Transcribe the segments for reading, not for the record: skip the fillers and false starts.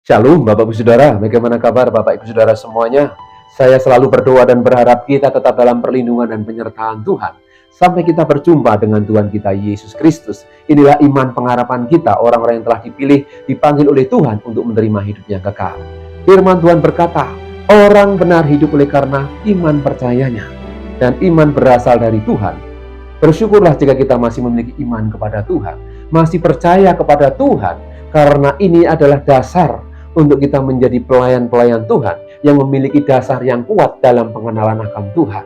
Shalom Bapak Ibu Saudara, bagaimana kabar Bapak Ibu Saudara semuanya? Saya selalu berdoa dan berharap kita tetap dalam perlindungan dan penyertaan Tuhan. Sampai kita berjumpa dengan Tuhan kita Yesus Kristus. Inilah iman pengharapan kita, orang-orang yang telah dipilih, dipanggil oleh Tuhan untuk menerima hidup yang kekal. Firman Tuhan berkata, orang benar hidup oleh karena iman percayanya. Dan iman berasal dari Tuhan. Bersyukurlah jika kita masih memiliki iman kepada Tuhan, masih percaya kepada Tuhan, karena ini adalah dasar untuk kita menjadi pelayan-pelayan Tuhan yang memiliki dasar yang kuat dalam pengenalan akan Tuhan.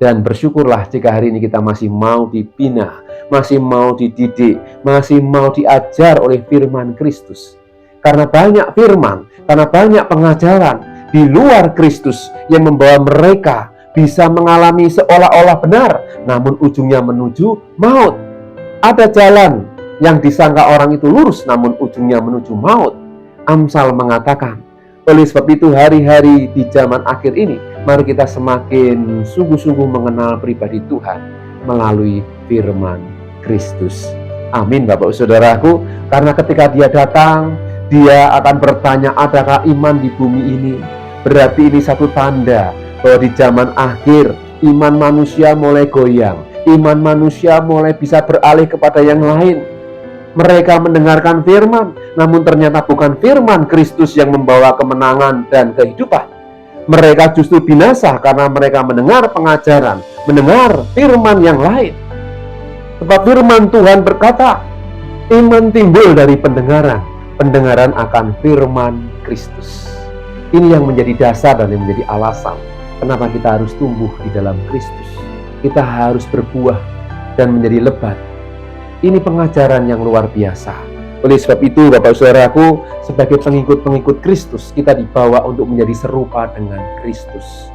Dan bersyukurlah jika hari ini kita masih mau dibina, masih mau dididik, masih mau diajar oleh firman Kristus. Karena banyak firman, karena banyak pengajaran di luar Kristus yang membawa mereka bisa mengalami seolah-olah benar, namun ujungnya menuju maut. Ada jalan yang disangka orang itu lurus, namun ujungnya menuju maut. Amsal mengatakan, oleh sebab itu hari-hari di zaman akhir ini, mari kita semakin sungguh-sungguh mengenal pribadi Tuhan melalui firman Kristus. Amin Bapak Saudaraku, karena ketika dia datang, dia akan bertanya, adakah iman di bumi ini? Berarti ini satu tanda bahwa di zaman akhir, iman manusia mulai goyang, iman manusia mulai bisa beralih kepada yang lain. Mereka mendengarkan firman, namun ternyata bukan firman Kristus yang membawa kemenangan dan kehidupan. Mereka justru binasa karena mereka mendengar pengajaran, mendengar firman yang lain. Sebab firman Tuhan berkata, iman timbul dari pendengaran, pendengaran akan firman Kristus. Ini yang menjadi dasar dan yang menjadi alasan kenapa kita harus tumbuh di dalam Kristus. Kita harus berbuah dan menjadi lebat. Ini pengajaran yang luar biasa. Oleh sebab itu, Bapak Saudaraku, sebagai pengikut-pengikut Kristus, kita dibawa untuk menjadi serupa dengan Kristus.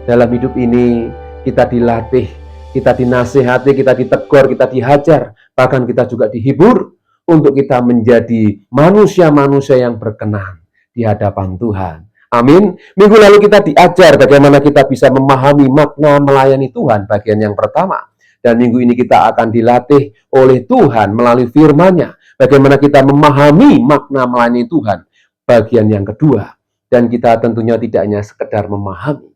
Dalam hidup ini, kita dilatih, kita dinasihati, kita ditegur, kita dihajar, bahkan kita juga dihibur untuk kita menjadi manusia-manusia yang berkenan di hadapan Tuhan. Amin. Minggu lalu kita diajar bagaimana kita bisa memahami makna melayani Tuhan, bagian yang pertama. Dan minggu ini kita akan dilatih oleh Tuhan melalui firman-Nya. Bagaimana kita memahami makna melayani Tuhan, bagian yang kedua. Dan kita tentunya tidak hanya sekedar memahami,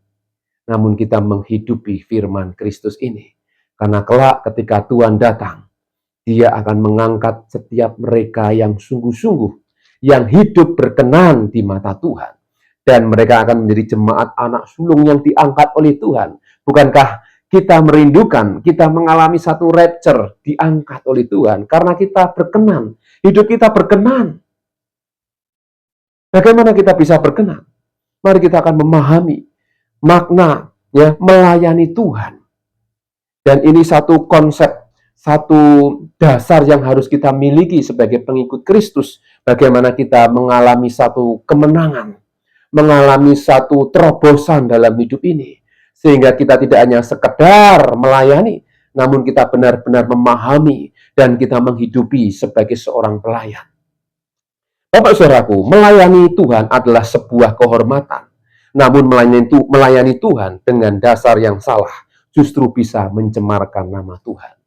namun kita menghidupi firman Kristus ini. Karena kelak ketika Tuhan datang, Dia akan mengangkat setiap mereka yang sungguh-sungguh, yang hidup berkenan di mata Tuhan. Dan mereka akan menjadi jemaat anak sulung yang diangkat oleh Tuhan. Bukankah kita merindukan, kita mengalami satu rapture, diangkat oleh Tuhan, karena kita berkenan, hidup kita berkenan. Bagaimana kita bisa berkenan? Mari kita akan memahami makna melayani Tuhan. Dan ini satu konsep, satu dasar yang harus kita miliki sebagai pengikut Kristus. Bagaimana kita mengalami satu kemenangan, mengalami satu terobosan dalam hidup ini. Sehingga kita tidak hanya sekedar melayani, namun kita benar-benar memahami dan kita menghidupi sebagai seorang pelayan. Bapak Saudaraku, melayani Tuhan adalah sebuah kehormatan. Namun melayani Tuhan dengan dasar yang salah justru bisa mencemarkan nama Tuhan.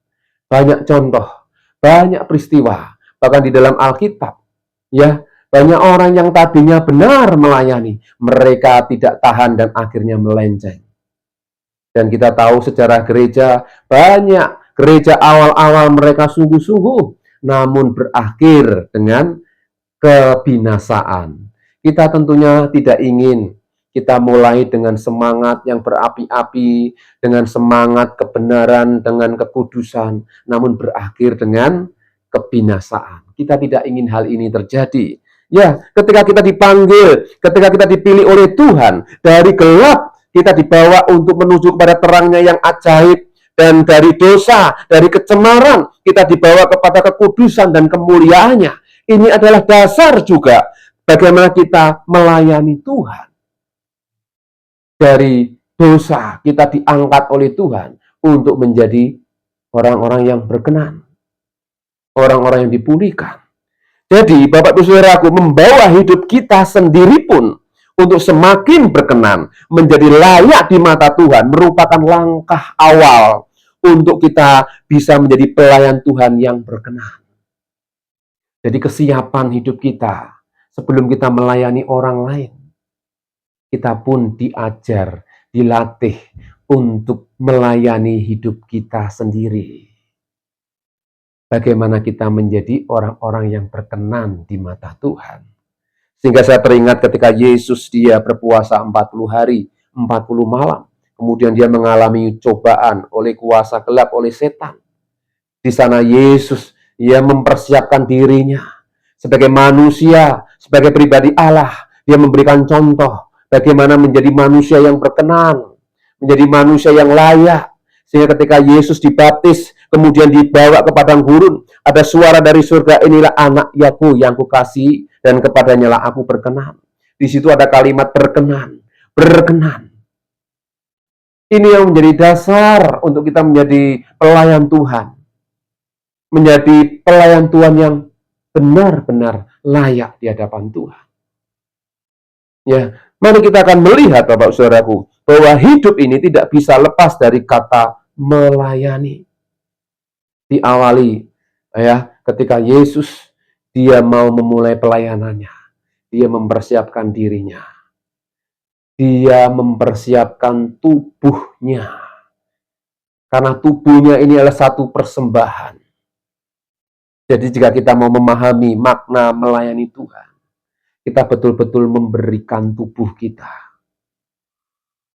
Banyak contoh, banyak peristiwa, bahkan di dalam Alkitab, banyak orang yang tadinya benar melayani, mereka tidak tahan dan akhirnya melenceng. Dan kita tahu sejarah gereja, banyak gereja awal-awal mereka sungguh-sungguh, namun berakhir dengan kebinasaan. Kita tentunya tidak ingin kita mulai dengan semangat yang berapi-api, dengan semangat kebenaran, dengan kekudusan, namun berakhir dengan kebinasaan. Kita tidak ingin hal ini terjadi. Ya, ketika kita dipanggil, ketika kita dipilih oleh Tuhan, dari gelap, kita dibawa untuk menuju kepada terangnya yang ajaib. Dan dari dosa, dari kecemaran, kita dibawa kepada kekudusan dan kemuliaannya. Ini adalah dasar juga bagaimana kita melayani Tuhan. Dari dosa, kita diangkat oleh Tuhan untuk menjadi orang-orang yang berkenan. Orang-orang yang dipulihkan. Jadi, Bapak Ibu Saudaraku, membawa hidup kita sendiri pun untuk semakin berkenan, menjadi layak di mata Tuhan, merupakan langkah awal untuk kita bisa menjadi pelayan Tuhan yang berkenan. Jadi kesiapan hidup kita sebelum kita melayani orang lain, kita pun diajar, dilatih untuk melayani hidup kita sendiri. Bagaimana kita menjadi orang-orang yang berkenan di mata Tuhan. Sehingga saya teringat ketika Yesus dia berpuasa 40 hari, 40 malam. Kemudian dia mengalami cobaan oleh kuasa gelap, oleh setan. Di sana Yesus, ia mempersiapkan dirinya sebagai manusia, sebagai pribadi Allah. Dia memberikan contoh bagaimana menjadi manusia yang berkenan, menjadi manusia yang layak. Sehingga ketika Yesus dibaptis, kemudian dibawa ke padang gurun, ada suara dari surga, inilah anakku yang kukasihi, dan kepadanya lah aku berkenan. Di situ ada kalimat berkenan, berkenan. Ini yang menjadi dasar untuk kita menjadi pelayan Tuhan. Menjadi pelayan Tuhan yang benar-benar layak di hadapan Tuhan. Ya, mari kita akan melihat Bapak Saudaraku, bahwa hidup ini tidak bisa lepas dari kata melayani. Diawali ya, ketika Yesus dia mau memulai pelayanannya, dia mempersiapkan dirinya. Dia mempersiapkan tubuhnya. Karena tubuhnya ini adalah satu persembahan. Jadi jika kita mau memahami makna melayani Tuhan, kita betul-betul memberikan tubuh kita.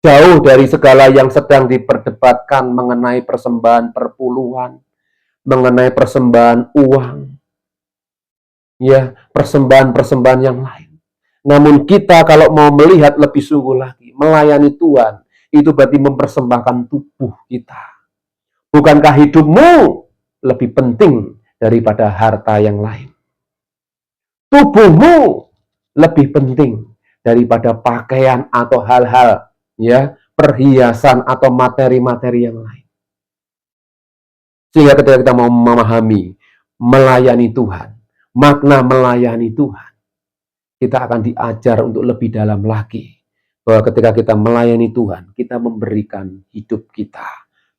Jauh dari segala yang sedang diperdebatkan mengenai persembahan perpuluhan, mengenai persembahan uang, ya, persembahan-persembahan yang lain. Namun kita kalau mau melihat lebih sungguh lagi, melayani Tuhan, itu berarti mempersembahkan tubuh kita. Bukankah hidupmu lebih penting daripada harta yang lain? Tubuhmu lebih penting daripada pakaian atau hal-hal, ya, perhiasan atau materi-materi yang lain. Sehingga ketika kita mau memahami melayani Tuhan, makna melayani Tuhan, kita akan diajar untuk lebih dalam lagi. Bahwa ketika kita melayani Tuhan, kita memberikan hidup kita,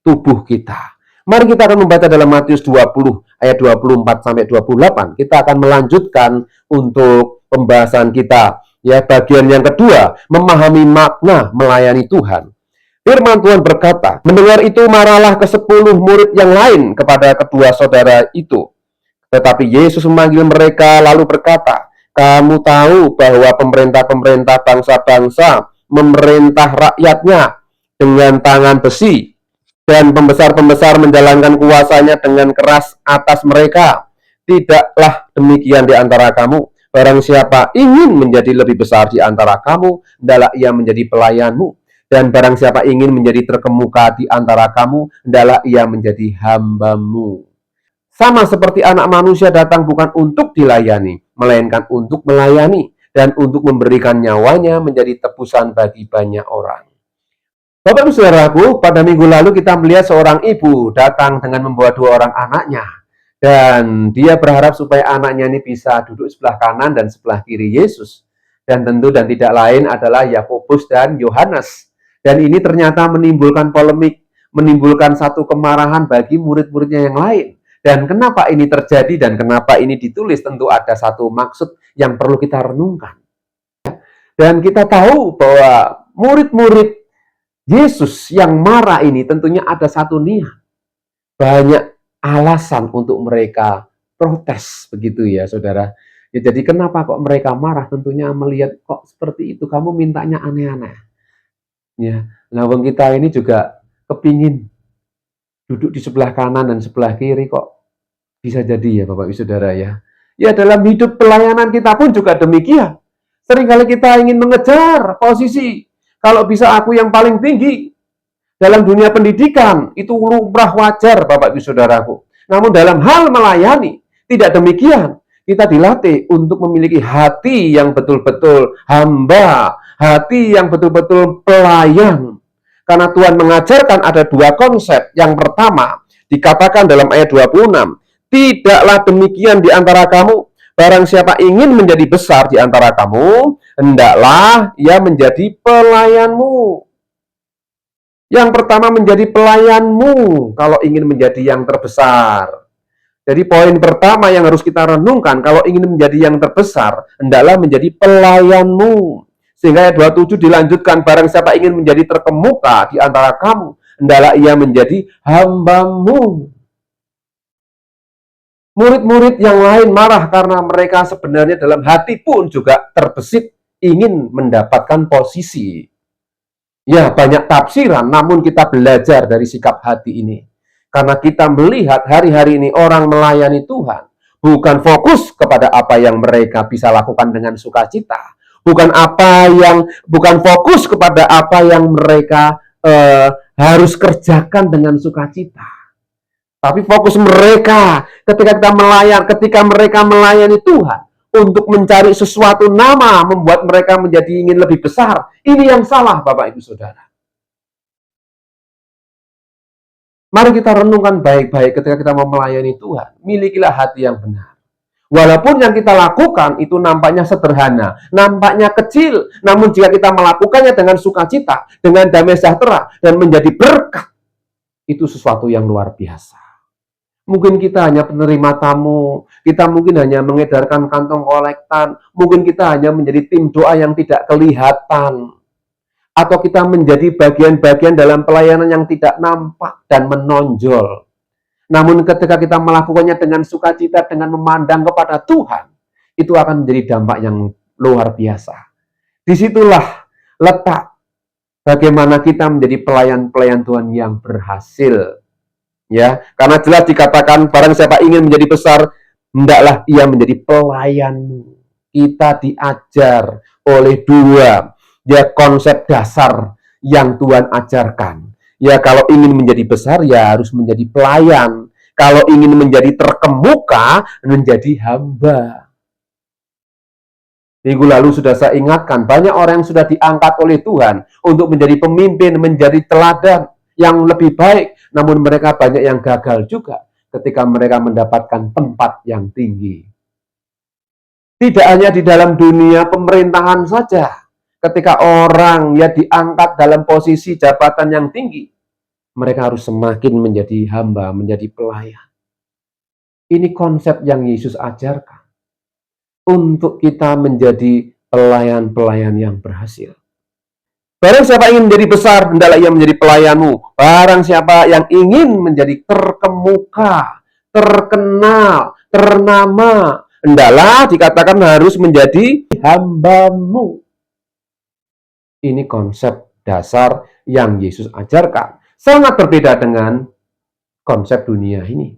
tubuh kita. Mari kita akan membaca dalam Matius 20, ayat 24-28. Kita akan melanjutkan untuk pembahasan kita. Ya, bagian yang kedua, memahami makna melayani Tuhan. Firman Tuhan berkata, mendengar itu marahlah ke-10 murid yang lain kepada kedua saudara itu. Tetapi Yesus memanggil mereka lalu berkata, kamu tahu bahwa pemerintah-pemerintah bangsa-bangsa memerintah rakyatnya dengan tangan besi, dan pembesar-pembesar menjalankan kuasanya dengan keras atas mereka. Tidaklah demikian di antara kamu. Barang siapa ingin menjadi lebih besar di antara kamu, hendaklah ia menjadi pelayanmu. Dan barang siapa ingin menjadi terkemuka di antara kamu, hendaklah ia menjadi hambamu. Sama seperti anak manusia datang bukan untuk dilayani, melainkan untuk melayani dan untuk memberikan nyawanya menjadi tebusan bagi banyak orang. Bapak Ibu Saudaraku, pada minggu lalu kita melihat seorang ibu datang dengan membawa 2 orang anaknya. Dan dia berharap supaya anaknya ini bisa duduk sebelah kanan dan sebelah kiri Yesus. Dan tentu dan tidak lain adalah Yakobus dan Yohanes. Dan ini ternyata menimbulkan polemik, menimbulkan satu kemarahan bagi murid-muridnya yang lain. Dan kenapa ini terjadi dan kenapa ini ditulis, tentu ada satu maksud yang perlu kita renungkan. Dan kita tahu bahwa murid-murid Yesus yang marah ini tentunya ada satu niat. Banyak alasan untuk mereka protes, begitu ya saudara. Ya, jadi kenapa kok mereka marah? Tentunya melihat kok seperti itu, kamu mintanya aneh-aneh. Ya, nah kita ini juga kepingin duduk di sebelah kanan dan sebelah kiri, kok bisa jadi ya Bapak Ibu Saudara ya. Ya dalam hidup pelayanan kita pun juga demikian. Seringkali kita ingin mengejar posisi. Kalau bisa aku yang paling tinggi. Dalam dunia pendidikan itu lumrah wajar Bapak Ibu Saudaraku. Namun dalam hal melayani tidak demikian. Kita dilatih untuk memiliki hati yang betul-betul hamba, hati yang betul-betul pelayan. Karena Tuhan mengajarkan ada 2 konsep. Yang pertama, dikatakan dalam ayat 26, tidaklah demikian di antara kamu. Barang siapa ingin menjadi besar di antara kamu, hendaklah ia menjadi pelayanmu. Yang pertama menjadi pelayanmu kalau ingin menjadi yang terbesar. Jadi poin pertama yang harus kita renungkan, kalau ingin menjadi yang terbesar, hendaklah menjadi pelayanmu. Sehingga ayat 27 dilanjutkan, barang siapa ingin menjadi terkemuka di antara kamu, hendaklah ia menjadi hambamu. Murid-murid yang lain marah karena mereka sebenarnya dalam hati pun juga terbesit ingin mendapatkan posisi. Ya, banyak tafsiran, namun kita belajar dari sikap hati ini. Karena kita melihat hari-hari ini orang melayani Tuhan, bukan fokus kepada apa yang mereka bisa lakukan dengan sukacita, bukan fokus kepada apa yang mereka harus kerjakan dengan sukacita. Tapi fokus mereka ketika mereka melayani Tuhan untuk mencari sesuatu nama, membuat mereka menjadi ingin lebih besar. Ini yang salah, Bapak Ibu Saudara. Mari kita renungkan baik-baik ketika kita mau melayani Tuhan. Milikilah hati yang benar. Walaupun yang kita lakukan itu nampaknya sederhana, nampaknya kecil, namun jika kita melakukannya dengan sukacita, dengan damai sejahtera, dan menjadi berkat, itu sesuatu yang luar biasa. Mungkin kita hanya penerima tamu, kita mungkin hanya mengedarkan kantong kolektan, mungkin kita hanya menjadi tim doa yang tidak kelihatan, atau kita menjadi bagian-bagian dalam pelayanan yang tidak nampak dan menonjol. Namun ketika kita melakukannya dengan sukacita, dengan memandang kepada Tuhan, itu akan menjadi dampak yang luar biasa. Disitulah letak bagaimana kita menjadi pelayan-pelayan Tuhan yang berhasil. Ya, karena jelas dikatakan barang siapa ingin menjadi besar, hendaklah ia menjadi pelayanmu. Kita diajar oleh dua konsep dasar yang Tuhan ajarkan. Ya, kalau ingin menjadi besar ya harus menjadi pelayan. Kalau ingin menjadi terkemuka, menjadi hamba. Minggu lalu sudah saya ingatkan, banyak orang yang sudah diangkat oleh Tuhan untuk menjadi pemimpin, menjadi teladan yang lebih baik, namun mereka banyak yang gagal juga ketika mereka mendapatkan tempat yang tinggi. Tidak hanya di dalam dunia pemerintahan saja, ketika orang diangkat dalam posisi jabatan yang tinggi, mereka harus semakin menjadi hamba, menjadi pelayan. Ini konsep yang Yesus ajarkan untuk kita menjadi pelayan-pelayan yang berhasil. Barang siapa ingin menjadi besar, hendaklah ia menjadi pelayanmu. Barang siapa yang ingin menjadi terkemuka, terkenal, ternama, hendaklah dikatakan harus menjadi hambamu. Ini konsep dasar yang Yesus ajarkan. Sangat berbeda dengan konsep dunia ini.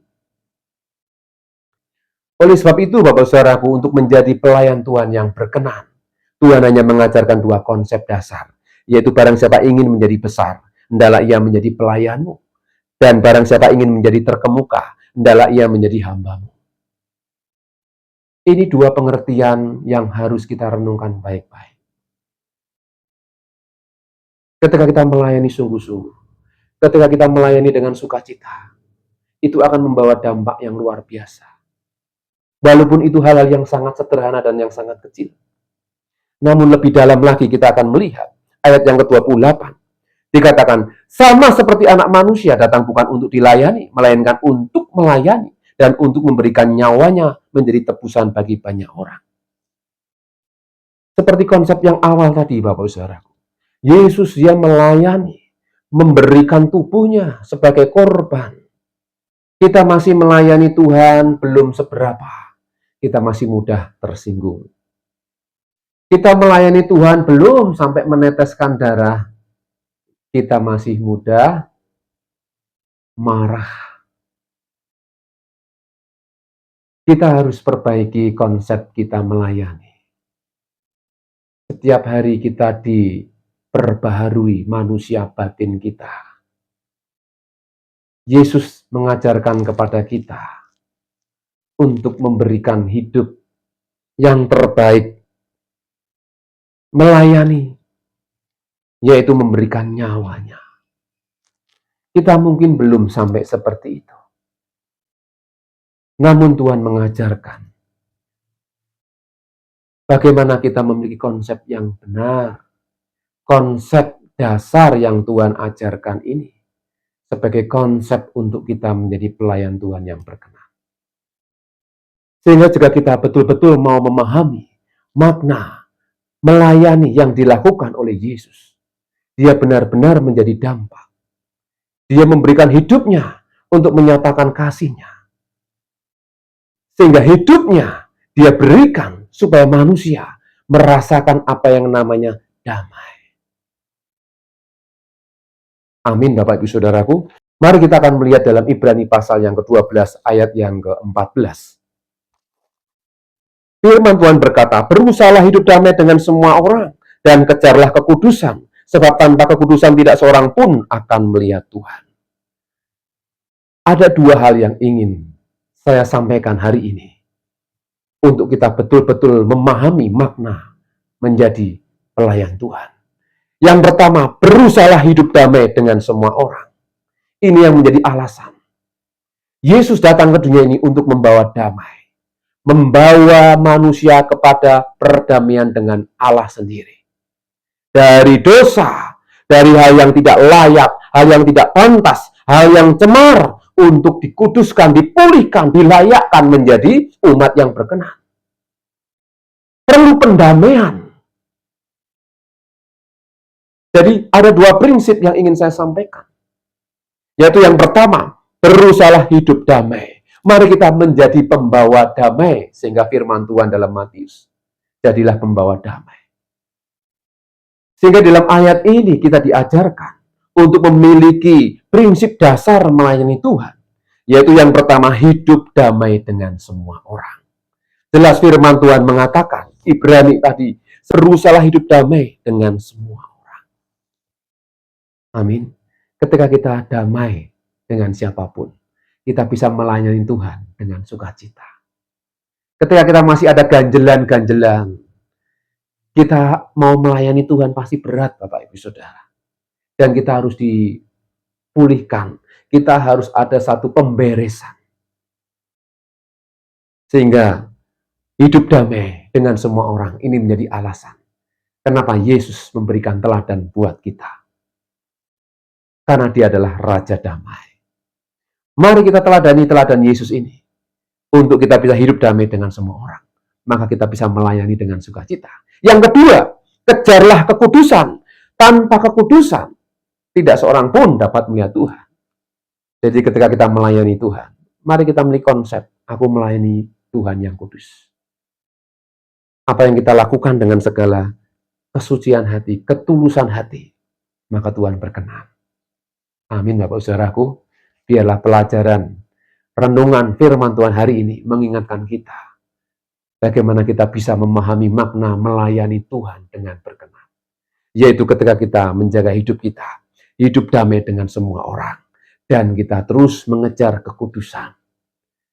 Oleh sebab itu, Bapak Saudaraku, untuk menjadi pelayan Tuhan yang berkenan, Tuhan hanya mengajarkan dua konsep dasar, yaitu barang siapa ingin menjadi besar, hendaklah ia menjadi pelayanmu. Dan barang siapa ingin menjadi terkemuka, hendaklah ia menjadi hambamu. Ini dua pengertian yang harus kita renungkan baik-baik. Ketika kita melayani sungguh-sungguh, ketika kita melayani dengan sukacita, itu akan membawa dampak yang luar biasa. Walaupun itu hal-hal yang sangat sederhana dan yang sangat kecil. Namun lebih dalam lagi kita akan melihat ayat yang ke-28. Dikatakan, sama seperti anak manusia datang bukan untuk dilayani, melainkan untuk melayani dan untuk memberikan nyawanya menjadi tebusan bagi banyak orang. Seperti konsep yang awal tadi, Bapak Saudaraku. Yesus dia melayani, memberikan tubuhnya sebagai korban. Kita masih melayani Tuhan belum seberapa. Kita masih mudah tersinggung. Kita melayani Tuhan belum sampai meneteskan darah. Kita masih mudah marah. Kita harus perbaiki konsep kita melayani. Setiap hari kita diperbaharui manusia batin kita. Yesus mengajarkan kepada kita untuk memberikan hidup yang terbaik, melayani, yaitu memberikan nyawanya. Kita mungkin belum sampai seperti itu. Namun Tuhan mengajarkan bagaimana kita memiliki konsep yang benar, konsep dasar yang Tuhan ajarkan ini sebagai konsep untuk kita menjadi pelayan Tuhan yang berkenan. Sehingga jika kita betul-betul mau memahami makna melayani yang dilakukan oleh Yesus, dia benar-benar menjadi dampak. Dia memberikan hidupnya untuk menyatakan kasih-Nya. Sehingga hidupnya dia berikan supaya manusia merasakan apa yang namanya damai. Amin, Bapak Ibu Saudaraku. Mari kita akan melihat dalam Ibrani pasal yang ke-12 ayat yang ke-14. Firman Tuhan berkata, berusahalah hidup damai dengan semua orang dan kejarlah kekudusan, sebab tanpa kekudusan tidak seorang pun akan melihat Tuhan. Ada dua hal yang ingin saya sampaikan hari ini untuk kita betul-betul memahami makna menjadi pelayan Tuhan. Yang pertama, berusahalah hidup damai dengan semua orang. Ini yang menjadi alasan Yesus datang ke dunia ini untuk membawa damai, membawa manusia kepada perdamaian dengan Allah sendiri. Dari dosa, dari hal yang tidak layak, hal yang tidak pantas, hal yang cemar, untuk dikuduskan, dipulihkan, dilayakkan menjadi umat yang berkenan. Perlu pendamaian. Jadi ada dua prinsip yang ingin saya sampaikan. Yaitu yang pertama, berusahalah hidup damai. Mari kita menjadi pembawa damai, sehingga firman Tuhan dalam Matius, jadilah pembawa damai. Sehingga dalam ayat ini kita diajarkan untuk memiliki prinsip dasar melayani Tuhan, yaitu yang pertama, hidup damai dengan semua orang. Jelas firman Tuhan mengatakan, Ibrani tadi, berusahalah hidup damai dengan semua orang. Amin. Ketika kita damai dengan siapapun, kita bisa melayani Tuhan dengan sukacita. Ketika kita masih ada ganjelan-ganjelan, kita mau melayani Tuhan pasti berat, Bapak Ibu Saudara. Dan kita harus dipulihkan. Kita harus ada satu pemberesan. Sehingga hidup damai dengan semua orang ini menjadi alasan kenapa Yesus memberikan teladan buat kita. Karena dia adalah Raja Damai. Mari kita teladani teladan Yesus ini. Untuk kita bisa hidup damai dengan semua orang. Maka kita bisa melayani dengan sukacita. Yang kedua, kejarlah kekudusan. Tanpa kekudusan, tidak seorang pun dapat melihat Tuhan. Jadi ketika kita melayani Tuhan, mari kita memiliki konsep, aku melayani Tuhan yang kudus. Apa yang kita lakukan dengan segala kesucian hati, ketulusan hati, maka Tuhan berkenan. Amin, Bapak Saudaraku. Biarlah pelajaran, renungan firman Tuhan hari ini mengingatkan kita bagaimana kita bisa memahami makna melayani Tuhan dengan berkenan. Yaitu ketika kita menjaga hidup kita, hidup damai dengan semua orang. Dan kita terus mengejar kekudusan.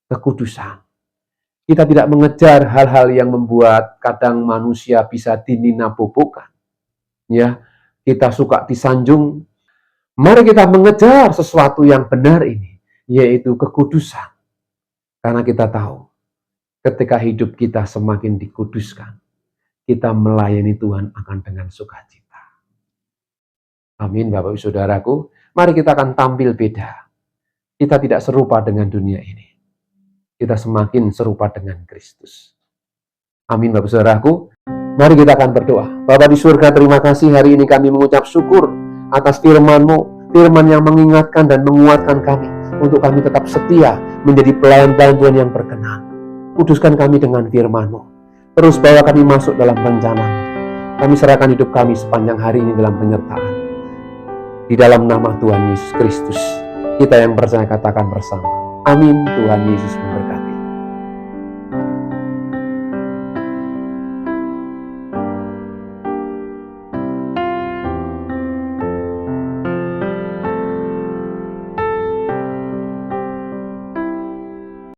Kekudusan. Kita tidak mengejar hal-hal yang membuat kadang manusia bisa dininabobokan. Ya, kita suka disanjung. Mari kita mengejar sesuatu yang benar ini, yaitu kekudusan. Karena kita tahu, ketika hidup kita semakin dikuduskan, kita melayani Tuhan akan dengan sukacita. Amin, Bapak Ibu Saudaraku. Mari kita akan tampil beda. Kita tidak serupa dengan dunia ini. Kita semakin serupa dengan Kristus. Amin, Bapak Saudaraku. Mari kita akan berdoa. Bapa di surga, terima kasih hari ini kami mengucap syukur atas firman-Mu, firman yang mengingatkan dan menguatkan kami untuk kami tetap setia menjadi pelayan-pelayan Tuhan yang berkenan. Kuduskan kami dengan firman-Mu. Terus bawa kami masuk dalam rencana-Mu. Kami serahkan hidup kami sepanjang hari ini dalam penyertaan. Di dalam nama Tuhan Yesus Kristus, kita yang percaya katakan bersama. Amin. Tuhan Yesus memberkati.